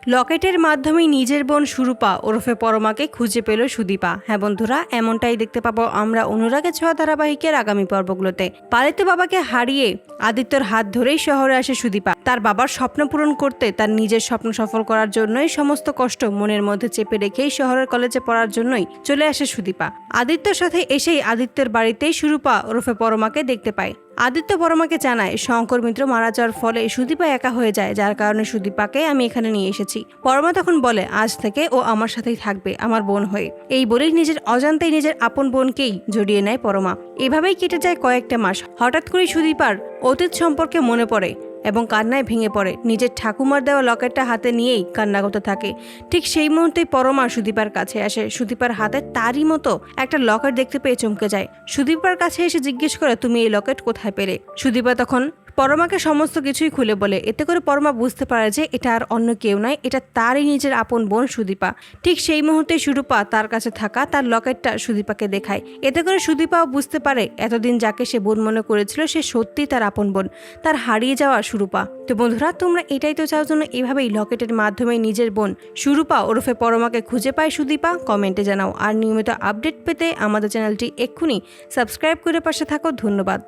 লকেটের মাধ্যমেই নিজের বোন সুরূপা ওরফে পরমাকে খুঁজে পেল সুদীপা। হ্যাঁ বন্ধুরা, এমনটাই দেখতে পাবো আমরা অনুরাগের ছোঁয়া ধারাবাহিকের আগামী পর্বগুলোতে। পালিত বাবাকে হারিয়ে আদিত্যর হাত ধরেই শহরে আসে সুদীপা। তার বাবার স্বপ্ন পূরণ করতে, তার নিজের স্বপ্ন সফল করার জন্যই সমস্ত কষ্ট মনের মধ্যে চেপে রেখেই শহরের কলেজে পড়ার জন্যই চলে আসে সুদীপা। আদিত্যর সাথে এসেই আদিত্যের বাড়িতেই সুরূপা ওরফে পরমাকে দেখতে পায়। আদিত্য পরমাকে জানায় শঙ্কর মিত্র মারা যাওয়ার ফলে সুদীপা একা হয়ে যায়, যার কারণে সুদীপাকে আমি এখানে নিয়ে এসেছি। পরমা তখন বলে আজ থেকে ও আমার সাথেই থাকবে, আমার বোন হয়ে। এই বলেই নিজের অজান্তেই নিজের আপন বোনকেই জড়িয়ে নেয় পরমা। এভাবেই কেটে যায় কয়েকটা মাস। হঠাৎ করেই সুদীপার অতীত সম্পর্কে মনে পড়ে এবং কান্নায় ভেঙে পড়ে। নিজের ঠাকুমার দেওয়া লকেটটা হাতে নিয়েই কান্না করতে থাকে। ঠিক সেই মুহূর্তেই পরমা সুদীপার কাছে আসে। সুদীপার হাতে তারই মতো একটা লকেট দেখতে পেয়ে চমকে যায়। সুদীপার কাছে এসে জিজ্ঞেস করে, তুমি এই লকেট কোথায় পেলে? সুদীপা তখন পরমাকে সমস্ত কিছুই খুলে বলে। এতে করে পরমা বুঝতে পারে যে এটা আর অন্য কেউ নয়, এটা তারই নিজের আপন বোন সুদীপা। ঠিক সেই মুহূর্তে সুরূপা তার কাছে থাকা তার লকেটটা সুদীপাকে দেখায়। এতে করে সুদীপাও বুঝতে পারে এতদিন যাকে সে বোন মনে করেছিল সে সত্যিই তার আপন বোন, তার হারিয়ে যাওয়া সুরূপা। তো বন্ধুরা, তোমরা এটাই তো চাও জন্য এভাবেই লকেটের মাধ্যমে নিজের বোন সুরূপা ওরফে পরমাকে খুঁজে পায় সুদীপা? কমেন্টে জানাও। আর নিয়মিত আপডেট পেতে আমাদের চ্যানেলটি এক্ষুনি সাবস্ক্রাইব করে পাশে থাকো। ধন্যবাদ।